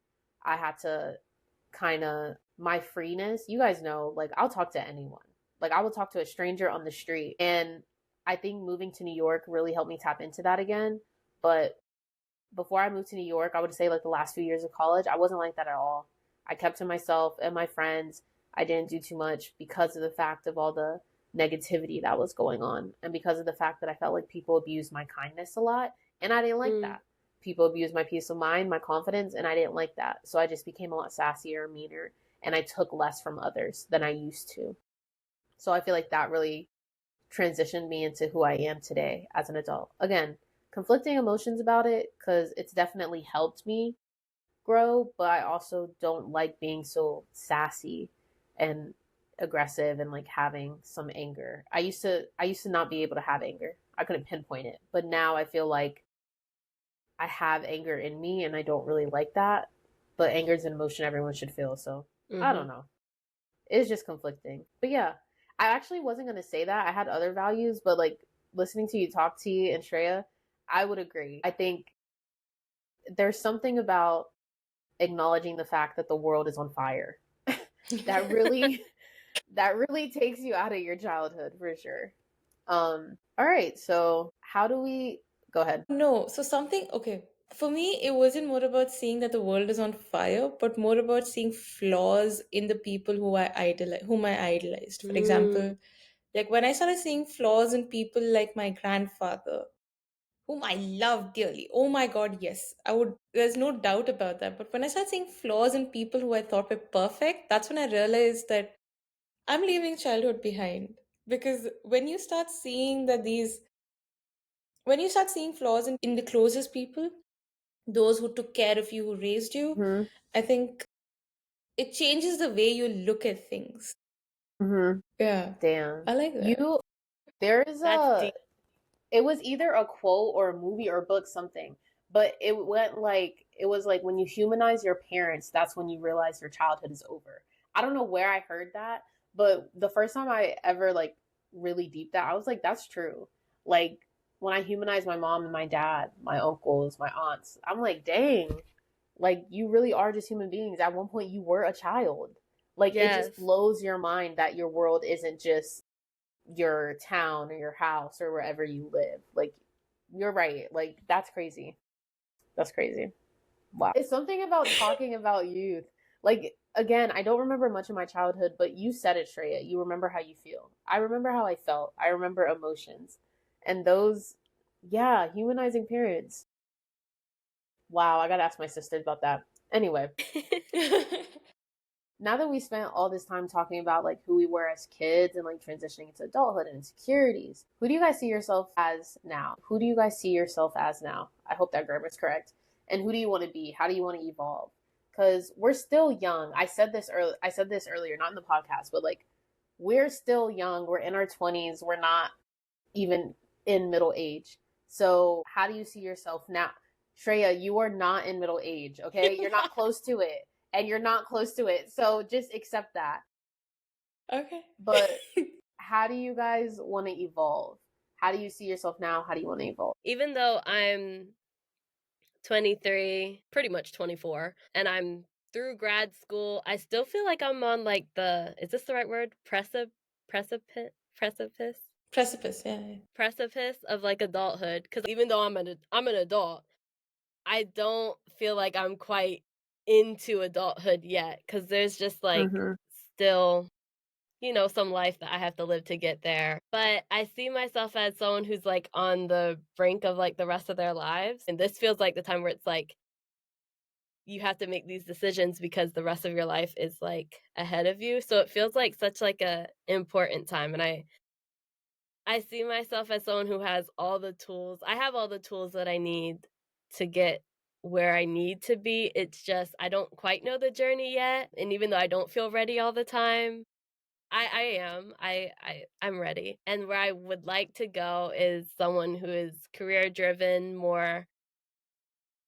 I had to kind of, my freeness, you guys know, like I'll talk to anyone. Like I will talk to a stranger on the street. And I think moving to New York really helped me tap into that again. But before I moved to New York, I would say like the last few years of college, I wasn't like that at all. I kept to myself and my friends. I didn't do too much because of the fact of all the negativity that was going on and because of the fact that I felt like people abused my kindness a lot and I didn't like Mm. that. People abused my peace of mind, my confidence, and I didn't like that. So I just became a lot sassier, meaner, and I took less from others than I used to. So I feel like that really transitioned me into who I am today as an adult. Again, conflicting emotions about it because it's definitely helped me grow, but I also don't like being so sassy and aggressive and like having some anger. I used to not be able to have anger. I couldn't pinpoint it. But now I feel like I have anger in me and I don't really like that. But anger is an emotion everyone should feel, so I don't Mhm. know. It's just conflicting. But yeah, I actually wasn't gonna say that. I had other values, but like listening to you talk, T and Shreya, I would agree. I think there's something about acknowledging the fact that the world is on fire that really that really takes you out of your childhood for sure. All right, so how do we go ahead? No, so something, okay. For me, it wasn't more about seeing that the world is on fire, but more about seeing flaws in the people whom I idolized. For Mm. example, like when I started seeing flaws in people like my grandfather, whom I love dearly. Oh my God, yes. There's no doubt about that. But when I started seeing flaws in people who I thought were perfect, that's when I realized that I'm leaving childhood behind. Because when you start seeing flaws in the closest people, those who took care of you, who raised you, Mm-hmm. I think it changes the way you look at things. Mm-hmm. Yeah, Damn. I like that. You there's That's a deep. it was either a quote or a movie or a book something, but it was like when you humanize your parents, that's when you realize your childhood is over. I don't know where I heard that, but the first time I ever like really deep that, I was like that's true. Like when I humanize my mom and my dad, my uncles, my aunts, I'm like dang, like you really are just human beings. At one point you were a child. Like it just Yes. blows your mind that your world isn't just your town or your house or wherever you live. Like you're right. Like that's crazy. That's crazy. Wow. It's something about talking about youth. Like again, I don't remember much of my childhood, but you said it, Shreya. You remember how you feel. I remember how I felt. I remember emotions. And those yeah, humanizing parents. Wow, I gotta ask my sisters about that. Anyway, now that we spent all this time talking about like who we were as kids and like transitioning into adulthood and insecurities, who do you guys see yourself as now? Who do you guys see yourself as now? I hope that grammar is correct. And who do you want to be? How do you want to evolve? Because we're still young. I said this earlier, not in the podcast, but like we're still young. We're in our 20s. We're not even in middle age. So how do you see yourself now? Shreya, you are not in middle age, okay? You're not close to it. And you're not close to it. So just accept that. Okay. But how do you guys want to evolve? How do you see yourself now? How do you want to evolve? Even though I'm 23, pretty much 24, and I'm through grad school, I still feel like I'm on like is this the right word? Precipice? Precipice, yeah, yeah. Precipice of like adulthood, cuz even though I'm an adult, I don't feel like I'm quite into adulthood yet, because there's just, like, Mm-hmm. still, some life that I have to live to get there. But I see myself as someone who's, like, on the brink of, like, the rest of their lives, and this feels like the time where it's like, you have to make these decisions because the rest of your life is, like, ahead of you, so it feels like such, like, a important time, and I see myself as someone who has all the tools. I have all the tools that I need to get where I need to be. It's just I don't quite know the journey yet, and even though I don't feel ready all the time, I am. I'm ready. And where I would like to go is someone who is career driven, more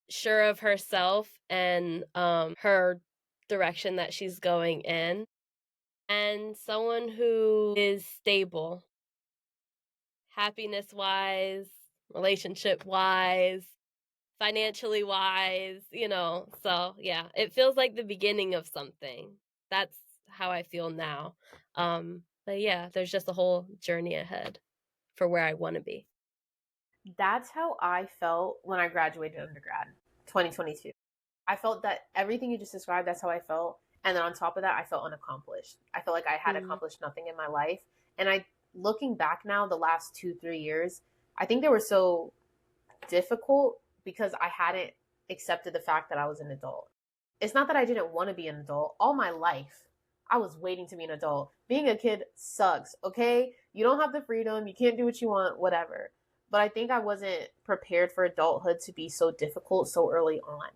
sure of herself and her direction that she's going in, and someone who is stable happiness wise, relationship wise, financially wise, So, yeah, it feels like the beginning of something. That's how I feel now. But yeah, there's just a whole journey ahead for where I want to be. That's how I felt when I graduated undergrad, 2022. I felt that everything you just described, that's how I felt. And then on top of that, I felt unaccomplished. I felt like I had Mm, accomplished nothing in my life. And looking back now, the last 2, 3 years, I think they were so difficult because I hadn't accepted the fact that I was an adult. It's not that I didn't want to be an adult. All my life, I was waiting to be an adult. Being a kid sucks, okay? You don't have the freedom, you can't do what you want, whatever. But I think I wasn't prepared for adulthood to be so difficult so early on.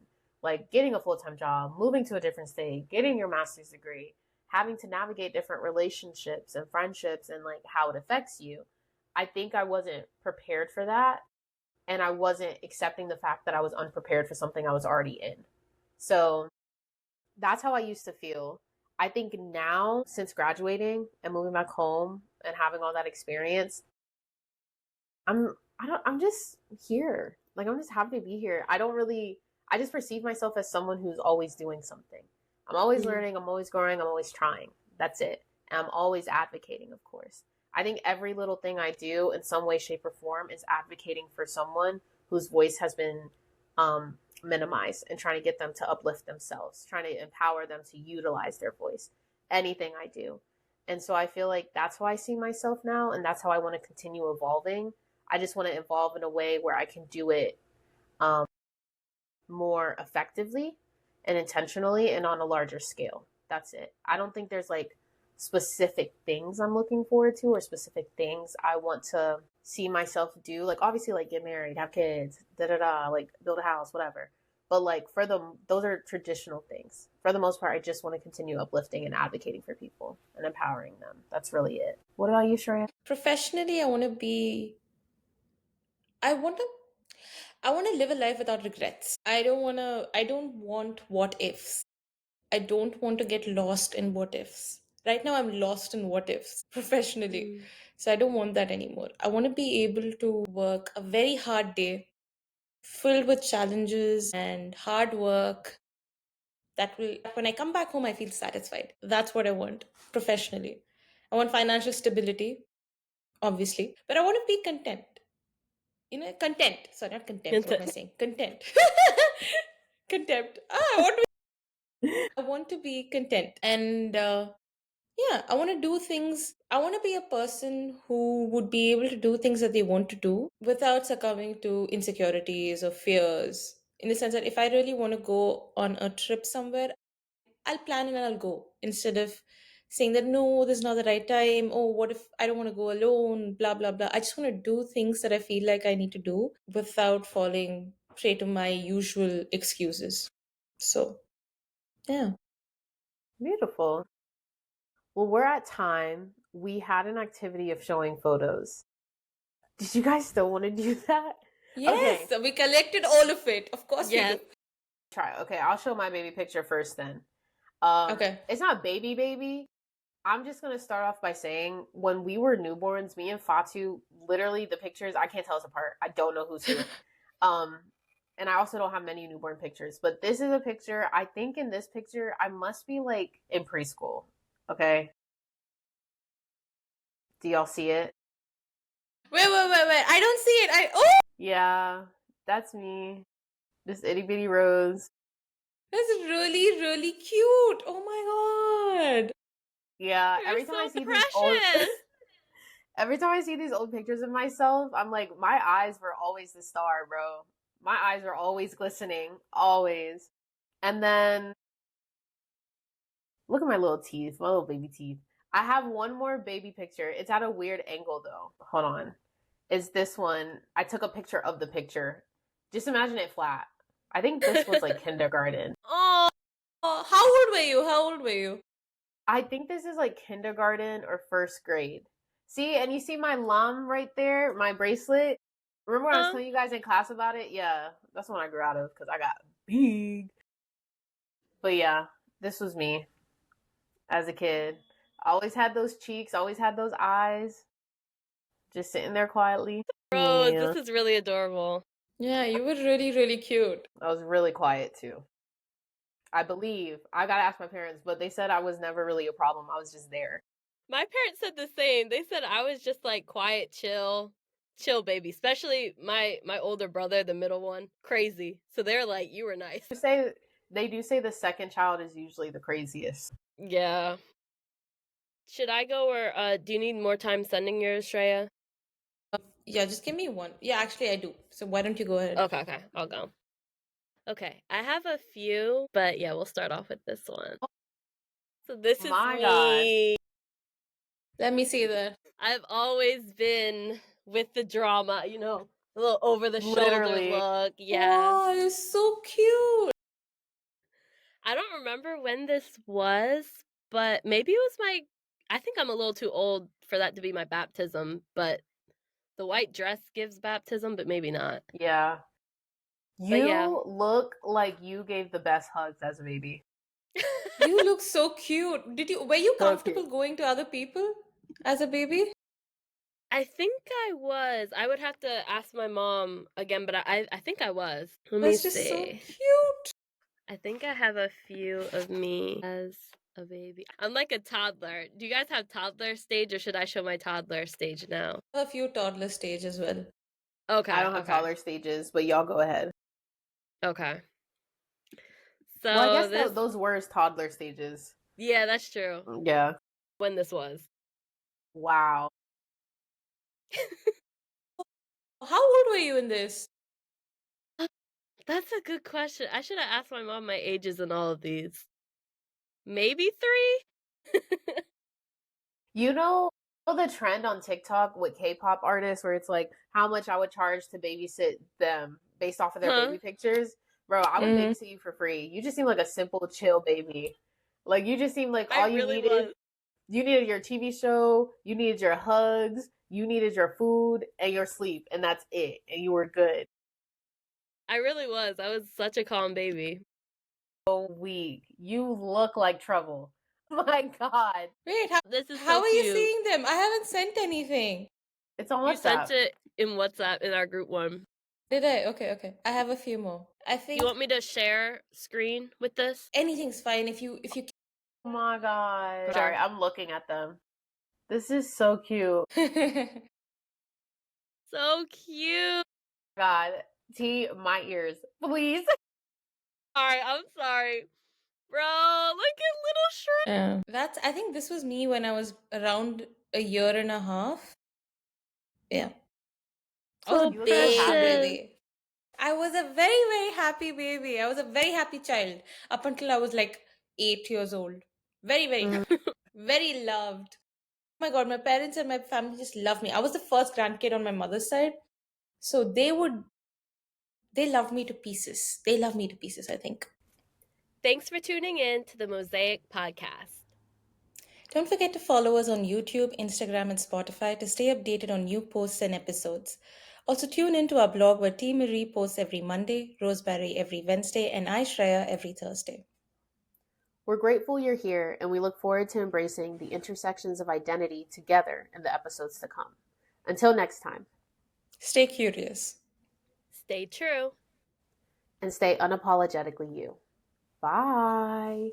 Like getting a full time job, moving to a different state, getting your master's degree, having to navigate different relationships and friendships and like how it affects you. I think I wasn't prepared for that, and I wasn't accepting the fact that I was unprepared for something I was already in. So that's how I used to feel. I think now, since graduating and moving back home and having all that experience, I'm just here. Like I'm just happy to be here. I just perceive myself as someone who's always doing something. I'm always mm, learning, I'm always growing, I'm always trying. That's it. And I'm always advocating, of course. I think every little thing I do in some way, shape, or form is advocating for someone whose voice has been minimized and trying to get them to uplift themselves, trying to empower them to utilize their voice. Anything I do. And so I feel like that's how I see myself now, and that's how I want to continue evolving. I just want to evolve in a way where I can do it um, more effectively and intentionally and on a larger scale. That's it. I don't think there's like specific things I'm looking forward to or specific things I want to see myself do. Like obviously like get married, have kids, da da da, like build a house, whatever. But like for those are traditional things. For the most part, I just want to continue uplifting and advocating for people and empowering them. That's really it. What about you, Shreya? Professionally, I want to I want to live a life without regrets. I don't want what ifs. I don't want to get lost in what ifs. Right now I'm lost in what ifs professionally. mm. So I don't want that anymore. I want to be able to work a very hard day filled with challenges and hard work that will, when I come back home, I feel satisfied. That's what I want professionally. I want financial stability, obviously, but I want to be content. Content. Sorry, not contempt. What am I saying? Content. Contempt. I want to be content. And yeah, I want to do things. I want to be a person who would be able to do things that they want to do without succumbing to insecurities or fears. In the sense that if I really want to go on a trip somewhere, I'll plan and I'll go instead of saying that no, this is not the right time. Oh, what if I don't want to go alone? Blah, blah, blah. I just want to do things that I feel like I need to do without falling prey to my usual excuses. So, yeah. Beautiful. Well, we're at time. We had an activity of showing photos. Did you guys still want to do that? Yes, Okay, so we collected all of it. Of course we Yes. do. try. Okay, I'll show my baby picture first then. Okay. It's not baby baby. I'm just gonna start off by saying when we were newborns, me and Fatu, literally the pictures, I can't tell us apart. I don't know who's who. Um, and I also don't have many newborn pictures, but this is a picture. I think in this picture, I must be like in preschool. Okay, do y'all see it? Wait. I don't see it. Oh! Yeah, that's me. This itty bitty rose. That's really, really cute. Oh my God. Yeah, You're every time I so see these old precious. every time I see these old pictures of myself, I'm like, my eyes were always the star, bro. My eyes were always glistening, always. And then look at my little teeth, my little baby teeth. I have one more baby picture. It's at a weird angle though. Hold on. Is this one? I took a picture of the picture. Just imagine it flat. I think this was like kindergarten. Oh, Oh, how old were you? How old were you? I think this is like kindergarten or first grade. See, and you see my lum right there, my bracelet. Remember when I was telling you guys in class about it? Yeah, that's when I grew out of because I got big. But yeah, this was me as a kid. I always had those cheeks, always had those eyes, just sitting there quietly. Rose, Yeah, this is really adorable. Yeah, you were really, really cute. I was really quiet too. I believe. I gotta ask my parents, but they said I was never really a problem. I was just there. My parents said the same. They said I was just like quiet, chill baby. Especially my older brother, the middle one, crazy. So they're like, you were nice. They do say the second child is usually the craziest. Yeah. Should I go or do you need more time sending yours, Shreya? Yeah, just give me one. Yeah, actually, I do. So why don't you go ahead? Okay, I'll go. Okay, I have a few, but yeah, we'll start off with this one. So this is My God, me. Let me see that. I've always been with the drama, a little over the shoulder literally. look. Yes. Oh, you're so cute. I don't remember when this was, but maybe it was I think I'm a little too old for that to be my baptism, but the white dress gives baptism, but maybe not. Yeah. But yeah. You look like you gave the best hugs as a baby. You look so cute. Were you So cute. comfortable going to other people as a baby? I think I was. I would have to ask my mom again, but I think I was. Let me That's just so see. cute. I think I have a few of me as a baby. I'm like a toddler. Do you guys have toddler stage or should I show my toddler stage now? A few toddler stage as well. I Okay, don't have okay, taller stages, but y'all go ahead. okay. Well, I So guess this, those were toddler stages. yeah, that's true. Yeah. When this was. Wow. How old were you in this? That's a good question. I should have asked my mom my ages in all of these. Maybe 3? You know the trend on TikTok with K-pop artists where it's like how much I would charge to babysit them based off of their Huh? baby pictures? Bro, I would Mm. babysit you for free. You just seem like a simple, chill baby. Like you just seem like I all really was. you needed your TV show, you needed your hugs, you needed your food and your sleep, and that's it. And you were good. I really was. I was such a calm baby. So weak. You look like trouble. My God. Wait, This is how so are you cute. seeing them? I haven't sent anything. It's on You WhatsApp. sent it in WhatsApp in our group one. Did I? Okay, okay. I have a few more. I Do you think want me to share screen with this? anything's fine if you Oh my God. Sorry, Sure. I'm looking at them. This is so cute. So cute. God. T, my ears. Please. Alright, I'm sorry. Bro, look at little Shrek. Yeah. That's I think this was me when I was around a year and a half. Yeah. I was So a You look so big happy. precious. baby. I was a very, very happy baby. I was a very happy child up until I was like 8 years old. Very, very Mm. happy. Very loved. Oh my God, my parents and my family just loved me. I was the first grandkid on my mother's side. So they loved me to pieces. They love me to pieces, I think. Thanks for tuning in to the Mosaic podcast. Don't forget to follow us on YouTube, Instagram, and Spotify to stay updated on new posts and episodes. Also, tune in to our blog where T. Marie posts every Monday, Roseberry every Wednesday, and I, Shreya, every Thursday. We're grateful you're here, and we look forward to embracing the intersections of identity together in the episodes to come. Until next time, Stay curious. Stay true. and stay unapologetically you. Bye.